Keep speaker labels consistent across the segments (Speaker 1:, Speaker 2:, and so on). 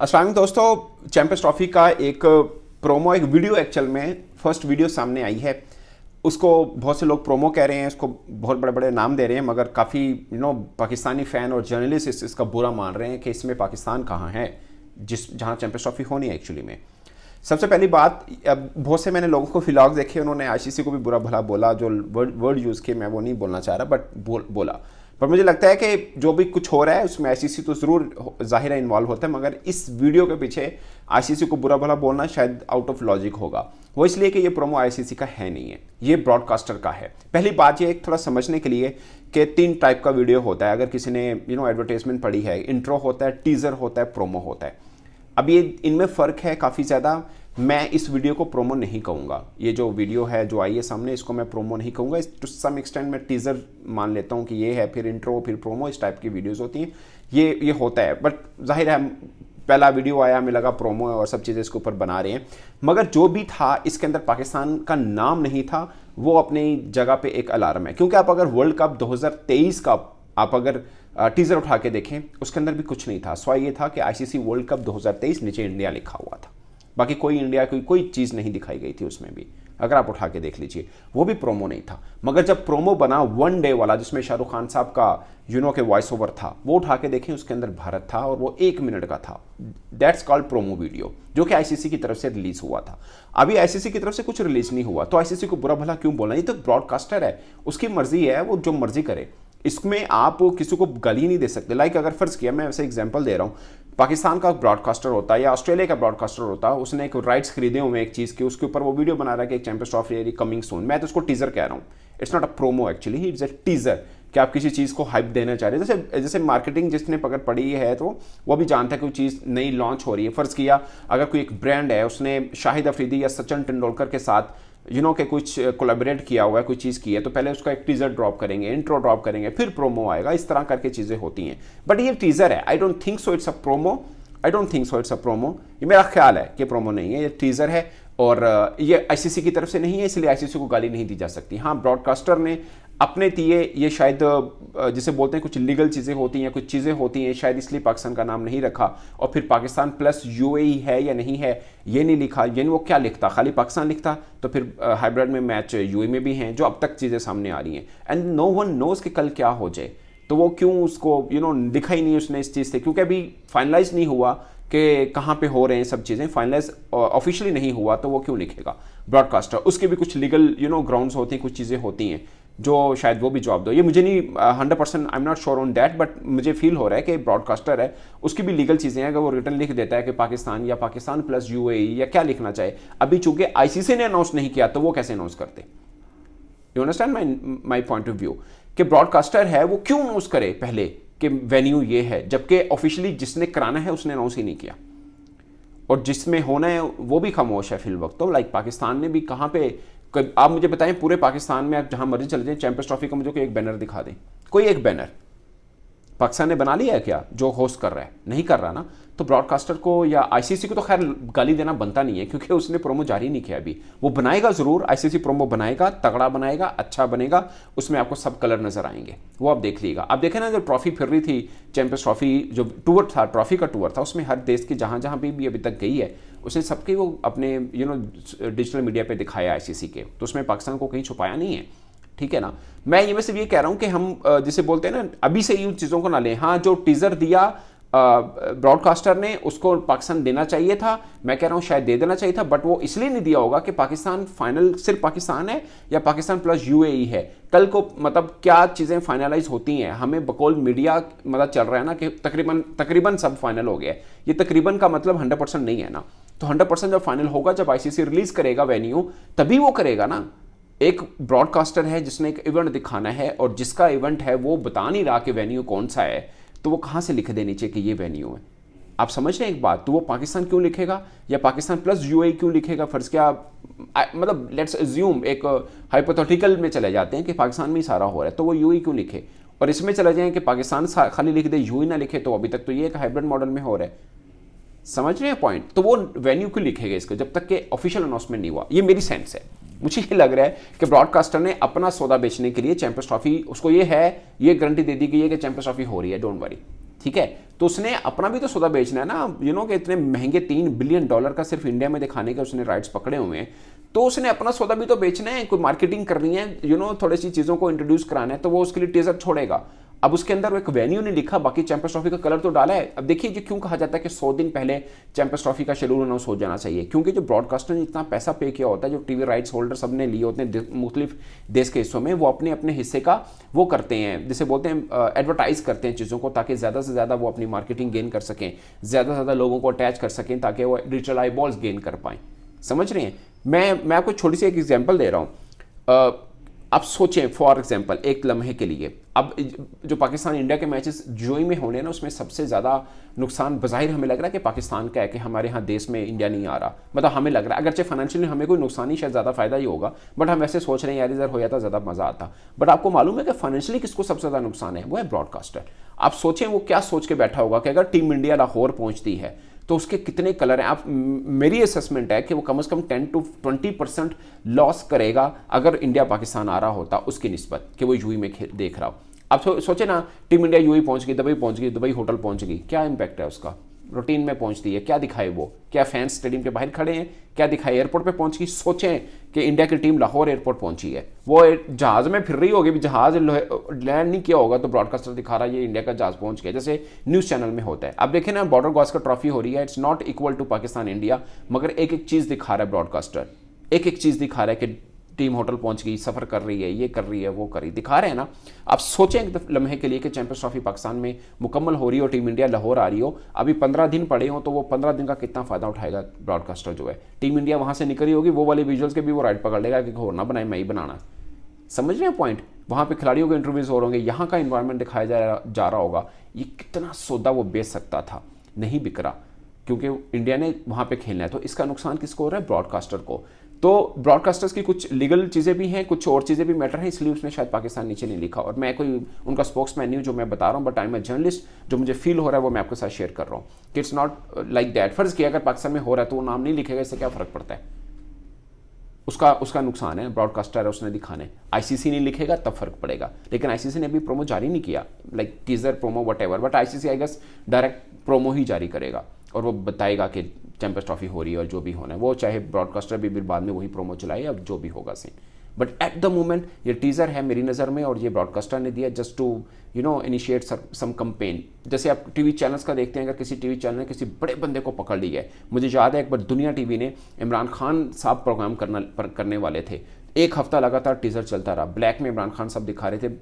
Speaker 1: अस्सलाम वालेकुम दोस्तों, चैंपियंस ट्रॉफी का एक प्रोमो, एक वीडियो एक्चुअल में फर्स्ट वीडियो सामने आई है। उसको बहुत से लोग प्रोमो कह रहे हैं, उसको बहुत बड़े बड़े नाम दे रहे हैं, मगर काफ़ी पाकिस्तानी फ़ैन और जर्नलिस्ट इसका बुरा मान रहे हैं कि इसमें पाकिस्तान कहाँ है जहाँ चैंपियंस ट्रॉफी होनी है एक्चुअली में। सबसे पहली बात, अब बहुत से मैंने लोगों को व्लॉग देखे, उन्होंने आईसीसी को भी बुरा भला बोला, जो वर्ड यूज़ किए मैं वो नहीं बोलना चाह रहा, बट बोला। पर मुझे लगता है कि जो भी कुछ हो रहा है उसमें आईसीसी तो ज़रूर ज़ाहिर है इन्वॉल्व होता है, मगर इस वीडियो के पीछे आईसीसी को बुरा भला बोलना शायद आउट ऑफ लॉजिक होगा। वो इसलिए कि ये प्रोमो आईसीसी का है नहीं है, ये ब्रॉडकास्टर का है। पहली बात ये एक थोड़ा समझने के लिए कि 3 टाइप का वीडियो होता है। अगर किसी ने एडवर्टाइजमेंट पढ़ी है, इंट्रो होता है, टीज़र होता है, प्रोमो होता है। अब ये इनमें फ़र्क है काफ़ी ज़्यादा। मैं इस वीडियो को प्रोमो नहीं कहूँगा, ये जो वीडियो है जो आई है सामने, इसको मैं प्रोमो नहीं कहूँगा। टू सम एक्सटेंट मैं टीज़र मान लेता हूँ कि ये है, फिर इंट्रो, फिर प्रोमो, इस टाइप की वीडियोस होती हैं। ये होता है, बट जाहिर है पहला वीडियो आया, हमें लगा प्रोमो है और सब चीज़ें इसके ऊपर बना रहे हैं, मगर जो भी था इसके अंदर पाकिस्तान का नाम नहीं था। वो अपनी जगह पे एक अलार्म है, क्योंकि आप अगर वर्ल्ड कप 2023 का आप अगर टीज़र उठा के देखें, उसके अंदर भी कुछ नहीं था। सवाल ये था कि आईसीसी वर्ल्ड कप 2023 नीचे इंडिया लिखा हुआ था, बाकी कोई इंडिया की कोई चीज़ नहीं दिखाई गई थी उसमें भी। अगर आप उठा के देख लीजिए, वो भी प्रोमो नहीं था। मगर जब प्रोमो बना 1 डे वाला, जिसमें शाहरुख खान साहब का के वॉइस ओवर था, वो उठा के देखें, उसके अंदर भारत था और वो 1 मिनट का था। दैट्स कॉल्ड प्रोमो वीडियो, जो कि आईसीसी की तरफ से रिलीज हुआ था। अभी आईसीसी की तरफ से कुछ रिलीज नहीं हुआ, तो आईसीसी को बुरा भला क्यों बोलना? ये तो ब्रॉडकास्टर है, उसकी मर्जी है, वो जो मर्जी करे। इसमें आप किसी को गाली नहीं दे सकते। लाइक अगर फर्ज किया, मैं वैसे एग्जांपल दे रहा हूँ, पाकिस्तान का ब्रॉडकास्टर होता है या ऑस्ट्रेलिया का ब्रॉडकास्टर होता है, उसने एक राइट्स खरीदे हुए एक चीज़ के, उसके ऊपर वो वीडियो बना रहा है कि एक चैंपियंस ट्रॉफी कमिंग सून। मैं तो उसको टीजर कह रहा हूँ, it's not a promo actually, it's a teaser, कि आप किसी चीज़ को हाइप देना चाह रहे हैं। जैसे मार्केटिंग जिसने पकड़ पड़ी है तो वो भी जानता है कि कोई चीज़ नई लॉन्च हो रही है। फ़र्ज़ किया अगर कोई एक ब्रांड है, उसने शाहिद अफरीदी या सचिन तेंदुलकर के साथ के कुछ कोलैबोरेट किया हुआ है, कोई चीज़ की है, तो पहले उसका एक टीज़र ड्रॉप करेंगे, इंट्रो ड्रॉप करेंगे, फिर प्रोमो आएगा। इस तरह करके चीज़ें होती हैं। बट ये टीज़र है, I don't think so it's a promo, I don't think so it's a promo. ये मेरा ख्याल है कि प्रोमो नहीं है, ये टीज़र है। और ये आईसीसी की तरफ से नहीं है, इसलिए आईसीसी को गाली नहीं दी जा सकती। हाँ, ब्रॉडकास्टर ने अपने दिए, ये शायद जिसे बोलते हैं कुछ लीगल चीज़ें होती हैं, कुछ चीज़ें होती हैं, शायद इसलिए पाकिस्तान का नाम नहीं रखा। और फिर पाकिस्तान प्लस यूएई है या नहीं है ये नहीं लिखा, यानी वो क्या लिखता, खाली पाकिस्तान लिखता तो फिर हाइब्रिड में मैच यूएई में भी हैं, जो अब तक चीज़ें सामने आ रही हैं। एंड नो वन नोज़ कि कल क्या हो जाए, तो वो क्यों उसको लिखा ही नहीं उसने इस चीज़ से, क्योंकि अभी फाइनलाइज नहीं हुआ कि कहाँ पे हो रहे हैं सब चीज़ें, फाइनलाइज ऑफिशियली नहीं हुआ, तो वो क्यों लिखेगा ब्रॉडकास्टर? उसके भी कुछ लीगल ग्राउंड्स होती हैं, कुछ चीज़ें होती हैं जो शायद वो भी जवाब दो। ये मुझे नहीं 100% I am not sure on that, but मुझे फील हो रहा है कि ब्रॉडकास्टर है, उसकी भी लीगल चीज़ें हैं। अगर वो रिटर्न लिख देता है कि पाकिस्तान या पाकिस्तान प्लस यूएई या क्या लिखना चाहे, अभी चूंकि आईसीसी ने अनाउंस नहीं किया, तो वो कैसे अनाउंस करते? You understand my point of view, कि ब्रॉडकास्टर है वो क्यों अनाउंस करे पहले कि वेन्यू ये है, जबकि ऑफिशियली जिसने कराना है उसने अनाउंस ही नहीं किया, और जिसमें होना है वो भी खामोश है फिल वक्त। तो लाइक पाकिस्तान ने भी कहाँ पे, आप मुझे बताएं पूरे पाकिस्तान में आप जहां मर्जी चले जाएं, चैंपियंस ट्रॉफी का मुझे कोई एक बैनर दिखा दें, कोई एक बैनर पाकिस्तान ने बना लिया है क्या जो होस्ट कर रहा है? नहीं कर रहा ना। तो ब्रॉडकास्टर को या आईसीसी को तो खैर गाली देना बनता नहीं है, क्योंकि उसने प्रोमो जारी नहीं किया अभी। वो बनाएगा ज़रूर, आईसीसी प्रोमो बनाएगा, तगड़ा बनाएगा, अच्छा बनेगा, उसमें आपको सब कलर नजर आएंगे, वो आप देख लीजिएगा। आप देखें ना, जो ट्रॉफी फिर रही थी, चैंपियंस ट्रॉफी जो टूर था, ट्रॉफी का टूर था, उसमें हर देश की जहाँ जहाँ भी अभी तक गई है, उसने सबके वो अपने डिजिटल मीडिया पे दिखाया आईसीसी के, तो उसमें पाकिस्तान को कहीं छुपाया नहीं है। ठीक है ना। मैं ये में से ये कह रहा हूं कि हम जिसे बोलते हैं ना, अभी से ही उन चीज़ों को ना लें। हाँ, जो टीज़र दिया ब्रॉडकास्टर ने, उसको पाकिस्तान देना चाहिए था। मैं कह रहा हूं शायद दे देना चाहिए था, बट वो इसलिए नहीं दिया होगा कि पाकिस्तान फाइनल सिर्फ पाकिस्तान है या पाकिस्तान प्लस यूएई है। कल को मतलब क्या चीज़ें फाइनलाइज होती हैं, हमें बकौल मीडिया मतलब चल रहा है ना कि तकरीबन सब फाइनल हो गया है। ये तकरीबन का मतलब 100% नहीं है ना। तो 100% जब फाइनल होगा, जब आईसीसी रिलीज करेगा वेन्यू, तभी वो करेगा ना। एक ब्रॉडकास्टर है जिसने एक इवेंट दिखाना है, और जिसका इवेंट है वो बता नहीं रहा कि वेन्यू कौन सा है, तो वो कहाँ से लिख दे नीचे कि ये वेन्यू है? आप समझ रहे हैं एक बात? तो वो पाकिस्तान क्यों लिखेगा या पाकिस्तान प्लस यूएई क्यों लिखेगा? फर्ज क्या, मतलब लेट्स अज्यूम, एक हाइपोथेटिकल में चले जाते हैं कि पाकिस्तान में ही सारा हो रहा है, तो वो यूएई क्यों लिखे? और इसमें चले जाएं कि पाकिस्तान खाली लिख दे, यूएई ना लिखे, तो अभी तक तो ये एक हाइब्रिड मॉडल में हो रहा है। समझ रहे हैं पॉइंट? तो वो वेन्यू क्यों लिखेगा इसको जब तक कि ऑफिशियल अनाउंसमेंट नहीं हुआ? ये मेरी सेंस है। मुझे ये लग रहा है कि ब्रॉडकास्टर ने अपना सौदा बेचने के लिए चैंपियंस ट्रॉफी, उसको ये गारंटी दे दी गई है कि चैंपियंस ट्रॉफी हो रही है, डोंट वरी। ठीक है, तो उसने अपना भी तो सौदा बेचना है ना, कि इतने महंगे $3 बिलियन का सिर्फ इंडिया में दिखाने के उसने राइट्स पकड़े हुए हैं, तो उसने अपना सौदा भी तो बेचना है, कोई मार्केटिंग करनी है, थोड़ी सी चीज़ों को इंट्रोड्यूस कराना है, तो वो उसके लिए टीजर छोड़ेगा। अब उसके अंदर एक वेन्यू नहीं लिखा, बाकी चैंपियंस ट्रॉफी का कलर तो डाला है। अब देखिए, जो क्यों कहा जाता है कि 100 दिन पहले चैंपियंस ट्रॉफी का शेड्यूल अनाउंस हो जाना चाहिए, क्योंकि जो ब्रॉडकास्टर ने इतना पैसा पे किया होता है, जो टीवी राइट्स होल्डर सब ने लिए होते हैं मुख्तलिफ देश के हिस्सों में, वो अपने अपने हिस्से का वो करते हैं, जिसे बोलते हैं एडवर्टाइज करते हैं चीज़ों को, ताकि ज़्यादा से ज़्यादा वो अपनी मार्केटिंग गेन कर सकें, ज़्यादा से ज़्यादा लोगों को अटैच कर सकें, ताकि वो डिजिटल आई बॉल्स गेन कर पाएँ। समझ रहे हैं? मैं आपको छोटी सी एक एग्जाम्पल दे रहा हूँ। आप सोचें फॉर एग्जांपल एक लम्हे के लिए, अब जो पाकिस्तान इंडिया के मैचेस जो ही में होने ना, उसमें सबसे ज़्यादा नुकसान बज़ाहिर हमें लग रहा है कि पाकिस्तान का है, कि हमारे यहाँ देश में इंडिया नहीं आ रहा। मतलब हमें लग रहा है, अगरचे फाइनेंशियली हमें कोई नुकसान ही, शायद ज़्यादा फायदा ही होगा, बट हम ऐसे सोच रहे हैं यार इधर हो जाता ज़्यादा मज़ा आता। बट आपको मालूम है कि फाइनेंशियली किसको सबसे ज़्यादा नुकसान है? वो है ब्रॉडकास्टर। आप सोचें वो क्या सोच के बैठा होगा कि अगर टीम इंडिया लाहौर पहुँचती है तो उसके कितने कलर हैं। आप मेरी असेसमेंट है कि वो कम से कम 10 to 20% लॉस करेगा अगर इंडिया पाकिस्तान आ रहा होता उसकी निस्बत, कि वो यूएई में देख रहा हो। आप सोचे ना, टीम इंडिया यूएई पहुंच गई, दुबई पहुंच गई, दुबई होटल पहुंच गई, क्या इंपैक्ट है उसका? रूटीन में पहुंचती है, क्या दिखाए वो? क्या फैंस स्टेडियम के बाहर खड़े हैं? क्या दिखाए? एयरपोर्ट पे पहुंच गई। सोचें कि इंडिया की टीम लाहौर एयरपोर्ट पहुंची है, वो जहाज में फिर रही होगी, जहाज लैंड नहीं किया होगा, तो ब्रॉडकास्टर दिखा रहा है ये इंडिया का जहाज पहुंच गया, जैसे न्यूज़ चैनल में होता है। अब देखें ना, बॉर्डर गावस्कर ट्रॉफी हो रही है, it's not equal to Pakistan India, मगर एक एक चीज़ दिखा रहा है ब्रॉडकास्टर, एक एक चीज़ दिखा रहा है कि टीम होटल पहुंच गई, सफ़र कर रही है, ये कर रही है, वो कर रही, दिखा रहे हैं ना। आप सोचें एक लम्हे के लिए कि चैंपियंस ट्रॉफी पाकिस्तान में मुकम्मल हो रही हो, टीम इंडिया लाहौर आ रही हो, अभी 15 दिन पड़े हो, तो वो 15 दिन का कितना फ़ायदा उठाएगा ब्रॉडकास्टर जो है। टीम इंडिया वहाँ से निकली होगी, वो वाले विजुअल्स के भी वो राइट पकड़ लेगा कि हो ना बनाए, मैं ही बनाना। समझ रहे हैं पॉइंट? वहाँ पे खिलाड़ियों के इंटरव्यूज हो रहे होंगे, यहाँ का इन्वायरमेंट दिखाया जा रहा होगा। ये कितना सौदा वो बेच सकता था, नहीं बिक रहा, क्योंकि इंडिया ने वहाँ पे खेलना है। तो इसका नुकसान किसको हो रहा है? ब्रॉडकास्टर को। तो ब्रॉडकास्टर्स की कुछ लीगल चीज़ें भी हैं, कुछ और चीज़ें भी मैटर हैं, इसलिए उसने शायद पाकिस्तान नीचे नहीं लिखा। और मैं कोई उनका स्पोक्समैन नहीं हूँ जो मैं बता रहा हूँ, but I am a journalist, जो मुझे फील हो रहा है वो मैं आपके साथ शेयर कर रहा हूँ कि इट्स नॉट लाइक दैट। फर्ज किया अगर पाकिस्तान में हो रहा है तो वो नाम नहीं लिखेगा, इससे क्या फ़र्क पड़ता है? उसका नुकसान है, ब्रॉडकास्टर है, उसने दिखाने। आईसीसी नहीं लिखेगा तब फर्क पड़ेगा, लेकिन आईसीसी ने अभी प्रोमो जारी नहीं किया, like teaser promo what, but ICC I guess direct promo ही जारी करेगा और वो बताएगा कि चैंपियंस ट्रॉफी हो रही है और जो भी होना है वो, चाहे ब्रॉडकास्टर भी बाद में वही प्रोमो चलाए, अब जो भी होगा scene. But at the moment ये टीज़र है मेरी नज़र में, और ये ब्रॉडकास्टर ने दिया just to initiate some campaign. जैसे आप टीवी चैनल्स का देखते हैं, अगर किसी टीवी चैनल ने किसी बड़े बंदे को पकड़ लिया है, मुझे याद है एक बार दुनिया टीवी ने इमरान खान साहब प्रोग्राम करने वाले थे, 1 हफ्ता लगातार टीज़र चलता रहा, ब्लैक में इमरान खान साहब दिखा रहे थे,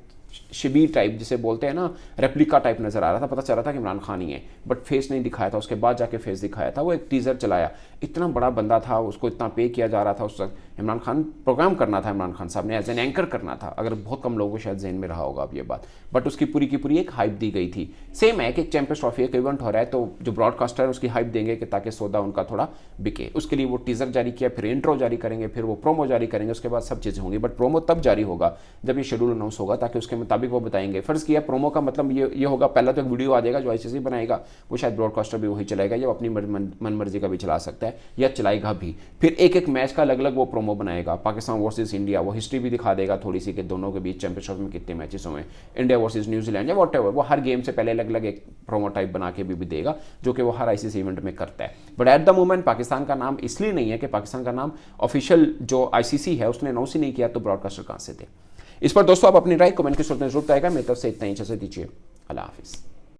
Speaker 1: शिबीर टाइप जिसे बोलते हैं ना, रेप्लिका टाइप नज़र आ रहा था, पता चल रहा था कि इमरान खान ही है, बट फेस नहीं दिखाया था। उसके बाद जाके फेस दिखाया था, वो एक टीज़र चलाया, इतना बड़ा बंदा था, उसको इतना पे किया जा रहा था उस वक्त। इमरान खान प्रोग्राम करना था, इमरान खान साहब ने एज एन एंकर करना था, अगर बहुत कम लोगों को शायद जहन में रहा होगा अब ये बात, बट उसकी पूरी की पूरी एक हाइप दी गई थी। सेम है कि एक चैंपियंस ट्रॉफी एक इवेंट हो रहा है, तो जो ब्रॉडकास्टर है उसकी हाइप देंगे कि ताकि सौदा उनका थोड़ा बिके, उसके लिए वो टीज़र जारी किया, फिर इंट्रो जारी करेंगे, फिर वो प्रोमो जारी करेंगे, उसके बाद सब चीज़ें होंगी। बट प्रोमो तब जारी होगा जब ये शेड्यूल अनाउंस होगा, ताकि उसके मुताबिक वो बताएंगे। फर्ज किया प्रोमो का मतलब ये होगा, पहला तो एक वीडियो आ जाएगा जो आईसीसी बनाएगा, वो शायद ब्रॉडकास्टर भी वही चलाएगा, या अपनी मन मर्जी का भी चला सकता है या चलाएगा भी। फिर एक एक मैच का अलग अलग वो प्रोमो बनाएगा, पाकिस्तान वर्सेस इंडिया, वो हिस्ट्री भी दिखा देगा थोड़ी सी कि दोनों के बीच चैंपियनशिप में कितने मैचेस हुए, इंडिया वर्सेस न्यूजीलैंड या वॉट एवर, वो हर गेम से पहले अलग अलग एक प्रोमो टाइप बना के भी देगा, जो कि वो हर आईसीसी इवेंट में करता है। But at the moment Pakistan का नाम इसलिए नहीं है कि पाकिस्तान का नाम ऑफिशियल जो आईसीसी है उसने अनाउंस ही नहीं किया, तो ब्रॉडकास्टर कहाँ से थे? इस पर दोस्तों आप अपनी राय कमेंट की सूरत में जरूर बताएगा। मेरी तरफ से इतना ही, इजाज़त दीजिए, अल्लाह हाफिज़।